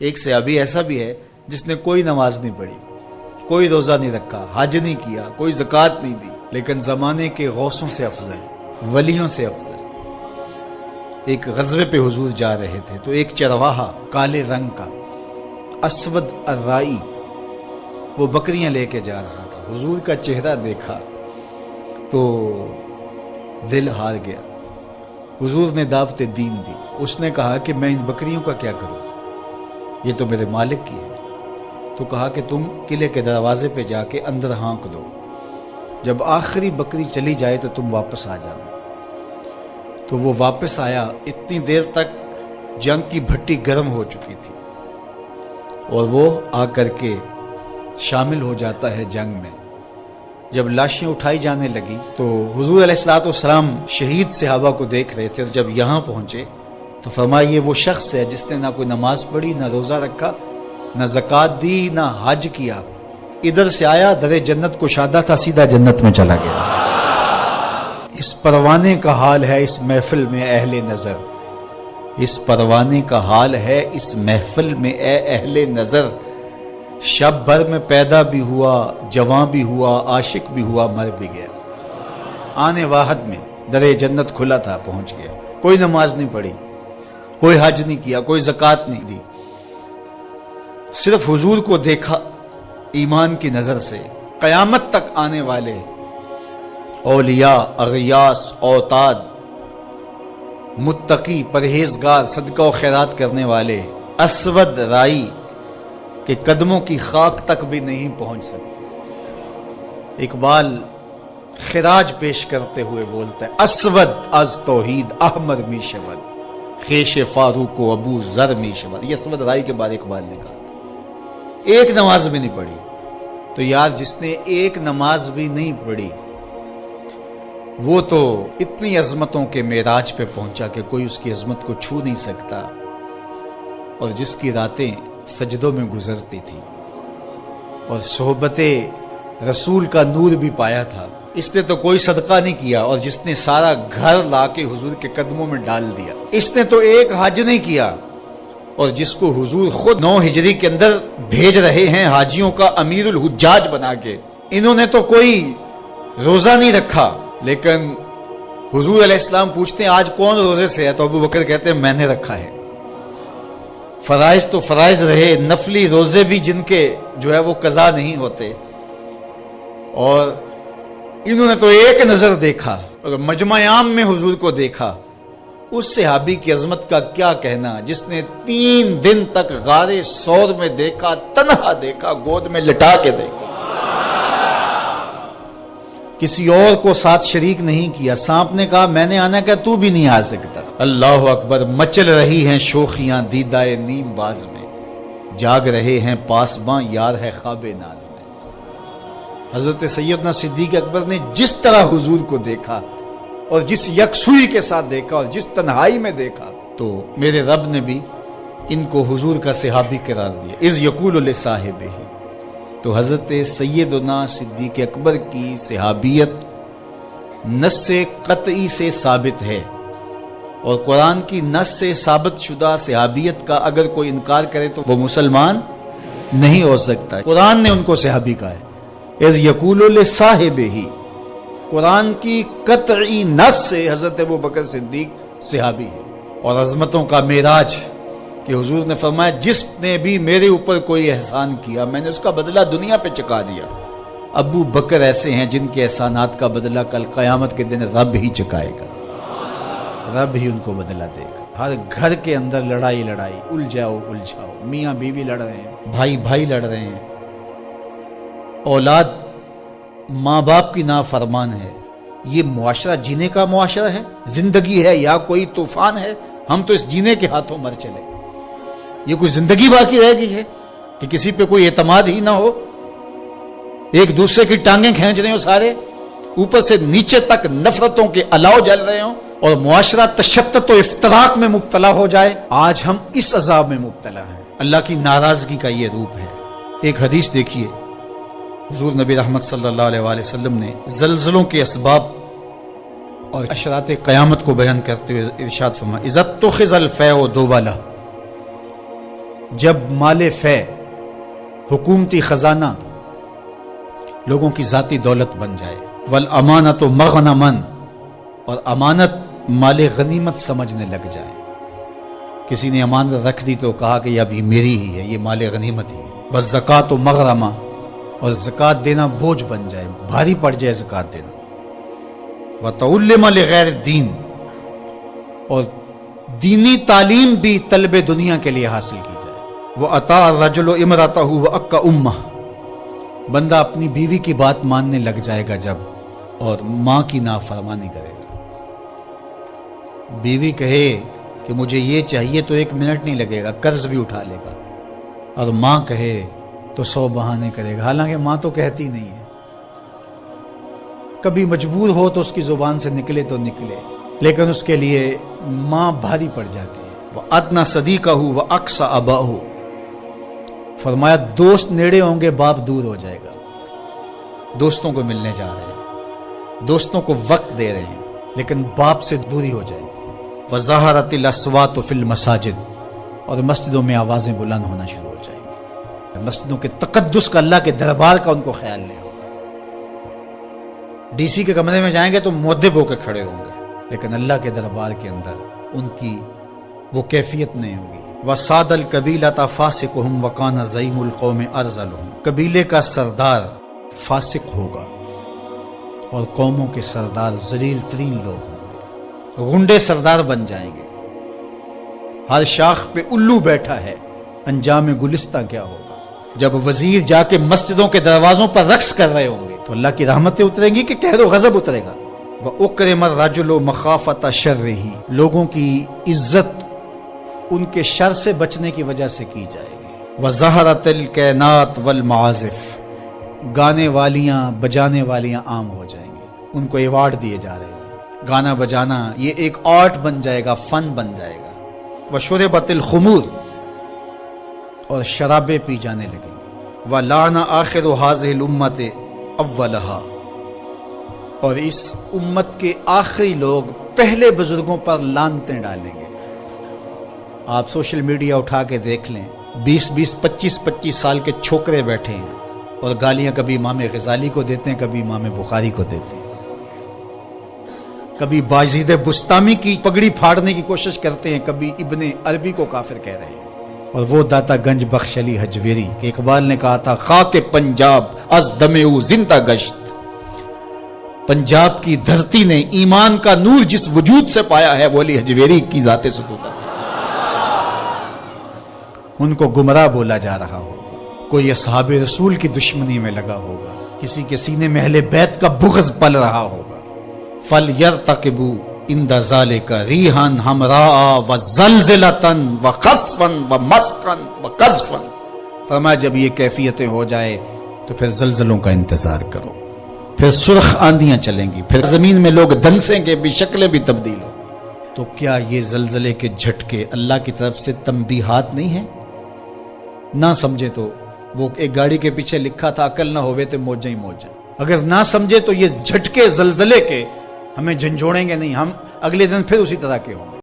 ایک صحابی ایسا بھی ہے جس نے کوئی نماز نہیں پڑھی، کوئی روزہ نہیں رکھا، حج نہیں کیا، کوئی زکوٰۃ نہیں دی، لیکن زمانے کے غوثوں سے افضل، ولیوں سے افضل۔ ایک غزوے پہ حضور جا رہے تھے تو ایک چرواہا کالے رنگ کا اسود الرائی وہ بکریاں لے کے جا رہا تھا۔ حضور کا چہرہ دیکھا تو دل ہار گیا۔ حضور نے دعوت دین دی۔ اس نے کہا کہ میں ان بکریوں کا کیا کروں، یہ تو میرے مالک کی ہے۔ تو کہا کہ تم قلعے کے دروازے پہ جا کے اندر ہانک دو، جب آخری بکری چلی جائے تو تم واپس آ جانا۔ تو وہ واپس آیا۔ اتنی دیر تک جنگ کی بھٹی گرم ہو چکی تھی اور وہ آ کر کے شامل ہو جاتا ہے جنگ میں۔ جب لاشیں اٹھائی جانے لگی تو حضور علیہ الصلوۃ والسلام شہید صحابہ کو دیکھ رہے تھے، اور جب یہاں پہنچے تو فرمایا یہ وہ شخص ہے جس نے نہ کوئی نماز پڑھی، نہ روزہ رکھا، نہ زکوٰۃ دی، نہ حج کیا۔ ادھر سے آیا، در جنت کو شادہ تھا، سیدھا جنت میں چلا گیا۔ اس پروانے کا حال ہے اس محفل میں اہل نظر، اس پروانے کا حال ہے اس محفل میں اے اہل نظر۔ شب بھر میں پیدا بھی ہوا، جوان بھی ہوا، عاشق بھی ہوا، مر بھی گیا۔ آنے واحد میں در جنت کھلا تھا، پہنچ گیا۔ کوئی نماز نہیں پڑھی، کوئی حج نہیں کیا، کوئی زکوٰۃ نہیں دی، صرف حضور کو دیکھا ایمان کی نظر سے۔ قیامت تک آنے والے اولیاء، اغیاث، اوتاد، متقی، پرہیزگار، صدقہ و خیرات کرنے والے اسود رائی کے قدموں کی خاک تک بھی نہیں پہنچ سکتے۔ اقبال خراج پیش کرتے ہوئے بولتا ہے، اسود از توحید احمر می شود، خیش فاروق و ابو ذر می شود۔ یہ اسود رائی کے بارے اقبال نے کہا۔ ایک نماز بھی نہیں پڑھی۔ تو یار جس نے ایک نماز بھی نہیں پڑھی وہ تو اتنی عظمتوں کے معراج پہ پہنچا کہ کوئی اس کی عظمت کو چھو نہیں سکتا، اور جس کی راتیں سجدوں میں گزرتی تھی اور صحبت رسول کا نور بھی پایا تھا، اس نے تو کوئی صدقہ نہیں کیا، اور جس نے سارا گھر لا کے حضور کے قدموں میں ڈال دیا، اس نے تو ایک حج نہیں کیا، اور جس کو حضور خود 9 ہجری کے اندر بھیج رہے ہیں حاجیوں کا امیر الحجاج بنا کے، انہوں نے تو کوئی روزہ نہیں رکھا۔ لیکن حضور علیہ السلام پوچھتے ہیں آج کون روزے سے ہے، تو ابو بکر کہتے ہیں میں نے رکھا ہے۔ فرائض تو فرائض رہے، نفلی روزے بھی جن کے جو ہے وہ قضا نہیں ہوتے، اور انہوں نے تو ایک نظر دیکھا اور مجمع عام میں حضور کو دیکھا۔ اس صحابی کی عظمت کا کیا کہنا جس نے 3 دن تک غار ثور میں دیکھا، تنہا دیکھا، گود میں لٹا کے دیکھا، کسی اور کو ساتھ شریک نہیں کیا۔ سانپ نے کہا میں نے آنا کیا، تو بھی نہیں آ سکتا۔ اللہ اکبر، مچل رہی ہیں شوخیاں دیدائے نیم باز میں، جاگ رہے ہیں پاسباں یار ہے خواب ناز میں۔ حضرت سیدنا صدیق اکبر نے جس طرح حضور کو دیکھا اور جس یکسوئی کے ساتھ دیکھا اور جس تنہائی میں دیکھا، تو میرے رب نے بھی ان کو حضور کا صحابی قرار دیا۔ اذ یقول لصاحبہ، تو حضرت سیدنا صدیق اکبر کی صحابیت نص قطعی سے ثابت ہے، اور قرآن کی نص سے ثابت شدہ صحابیت کا اگر کوئی انکار کرے تو وہ مسلمان نہیں ہو سکتا۔ قرآن نے ان کو صحابی کہا ہے، اذ یقول لصاحبہ، قرآن کی قطعی نص سے حضرت ابو بکر صدیق صحابی ہے۔ اور عظمتوں کا معراج کہ حضور نے فرمایا جس نے بھی میرے اوپر کوئی احسان کیا میں نے اس کا بدلہ دنیا پہ چکا دیا۔ ابو بکر ایسے ہیں جن کے احسانات کا بدلہ کل قیامت کے دن رب ہی چکائے گا، رب ہی ان کو بدلہ دے گا۔ ہر گھر کے اندر لڑائی، الجھاؤ، میاں بیوی لڑ رہے ہیں، بھائی لڑ رہے ہیں، اولاد ماں باپ کی نافرمان ہے۔ یہ معاشرہ جینے کا معاشرہ ہے، زندگی ہے یا کوئی طوفان ہے؟ ہم تو اس جینے کے ہاتھوں مر چلے۔ یہ کوئی زندگی باقی رہ گئی ہے کہ کسی پہ کوئی اعتماد ہی نہ ہو، ایک دوسرے کی ٹانگیں کھینچ رہے ہوں، سارے اوپر سے نیچے تک نفرتوں کے الاؤ جل رہے ہوں، اور معاشرہ تشتت و افتراق میں مبتلا ہو جائے۔ آج ہم اس عذاب میں مبتلا ہیں۔ اللہ کی ناراضگی کا یہ روپ ہے۔ ایک حدیث دیکھیے، حضور نبی رحمت صلی اللہ علیہ وآلہ وسلم نے زلزلوں کے اسباب اور اشراط قیامت کو بیان کرتے ہوئے ارشاد فرمایا، اذا اتخذ الفیء دولا، جب مال فے حکومتی خزانہ لوگوں کی ذاتی دولت بن جائے، والامانت مغنمن، اور امانت مال غنیمت سمجھنے لگ جائے. کسی نے امانت رکھ دی تو کہا کہ یہ ابھی میری ہی ہے، یہ مال غنیمت ہی ہے. والزکوٰۃ مغرمہ، اور زکوٰۃ دینا بوجھ بن جائے، بھاری پڑ جائے زکوٰۃ دینا. وتعلم لغیر الدین، اور دینی تعلیم بھی طلب دنیا کے لیے حاصل کی جائے. وَأَطَاعَ الرَّجُلُ امْرَأَتَهُ وَأَكَّ أُمَّهُ، بندہ اپنی بیوی کی بات ماننے لگ جائے گا جب، اور ماں کی نافرمانی کرے گا. بیوی کہے کہ مجھے یہ چاہیے تو 1 منٹ نہیں لگے گا، قرض بھی اٹھا لے گا. اور ماں کہے تو 100 بہانے کرے گا، حالانکہ ماں تو کہتی نہیں ہے. کبھی مجبور ہو تو اس کی زبان سے نکلے تو نکلے، لیکن اس کے لیے ماں بھاری پڑ جاتی ہے. وَأَدْنَىٰ صَدِيقَهُ وَأَقْصَىٰ أَبَاهُ، فرمایا دوست نیڑے ہوں گے، باپ دور ہو جائے گا. دوستوں کو ملنے جا رہے ہیں، دوستوں کو وقت دے رہے ہیں، لیکن باپ سے دوری ہو جائے گی. وَظَهَرَتِ الْأَصْوَاتُ فِي الْمَسَاجِدِ، اور مسجدوں میں آوازیں بلند ہونا شروع ہو جائیں گی. مسجدوں کے تقدس کا، اللہ کے دربار کا ان کو خیال نہیں ہوگا. ڈی سی کے کمرے میں جائیں گے تو مؤدب ہو کے کھڑے ہوں گے، لیکن اللہ کے دربار کے اندر ان کی وہ کیفیت نہیں ہوگی. وَصَادَ الْقَبِيلَةَ فَاسِقُهُمْ وَكَانَ زَعِيمُ الْقَوْمِ أَرْذَلُهُمْ، قبیلے کا سردار فاسق ہوگا اور قوموں کے سردار ذلیل ترین لوگ ہوں گے، غنڈے سردار بن جائیں گے. ہر شاخ پہ الو بیٹھا ہے، انجام گلستہ کیا ہوگا. جب وزیر جا کے مسجدوں کے دروازوں پر رقص کر رہے ہوں گے تو اللہ کی رحمتیں اتریں گی کہ قہر و غضب اترے گا. وَأُكْرِمَ الرَّجُلُ مَخَافَةَ شَرِّهِ، لوگوں کی عزت ان کے شر سے بچنے کی وجہ سے کی جائے گی. وَظَهَرَتِ الْكَيْنَاتُ وَالْمَعَازِفُ، گانے والیاں بجانے والیاں عام ہو جائیں گے، ان کو ایوارڈ دیے جا رہے ہیں. گانا بجانا یہ ایک آرٹ بن جائے گا، فن بن جائے گا. وَشُرِبَتِ الْخُمُورُ، اور شرابیں پی جانے لگیں گی. وَلَعَنَ آخِرُ هَٰذِهِ الْأُمَّةِ أَوَّلَهَا، اور اس امت کے آخری لوگ پہلے بزرگوں پر لعنتیں ڈالیں گے. آپ سوشل میڈیا اٹھا کے دیکھ لیں، 20-20 25-25 سال کے چھوکرے بیٹھے ہیں اور گالیاں کبھی امام غزالی کو دیتے ہیں، کبھی امام بخاری کو دیتے ہیں، کبھی بازید بستامی کی پگڑی پھاڑنے کی کوشش کرتے ہیں، کبھی ابن عربی کو کافر کہہ رہے ہیں. اور وہ داتا گنج بخش علی حجویری کہ اقبال نے کہا تھا خاک پنجاب از دمے او زندہ گشت، پنجاب کی دھرتی نے ایمان کا نور جس وجود سے پایا ہے وہ علی حجویری کی ذات ستوتا سے. ان کو گمراہ بولا جا رہا ہوگا، کوئی اصحاب رسول کی دشمنی میں لگا ہوگا، کسی کے سینے میں اہل بیت کا بغض پل رہا ہوگا. فَلْيَرْتَقِبُوا عِنْدَ ذَلِكَ رِيحًا حَمْرَاءَ وَزَلْزَلَةً وَخَسْفًا وَمَسْخًا وَقَذْفًا، فرمایا جب یہ کیفیتیں ہو جائے تو پھر زلزلوں کا انتظار کرو، پھر سرخ آندیاں چلیں گی، پھر زمین میں لوگ دھنسیں گے بھی، شکلیں بھی تبدیل ہوں. تو کیا یہ زلزلے کے جھٹکے اللہ کی طرف سے تنبیہات نہیں ہیں؟ نہ سمجھے تو وہ ایک گاڑی کے پیچھے لکھا تھا عقل نہ ہوئے تو موجیں ہی موجیں. اگر نہ سمجھے تو یہ جھٹکے زلزلے کے ہمیں جھنجھوڑیں گے نہیں، ہم اگلے دن پھر اسی طرح کے ہوں گے.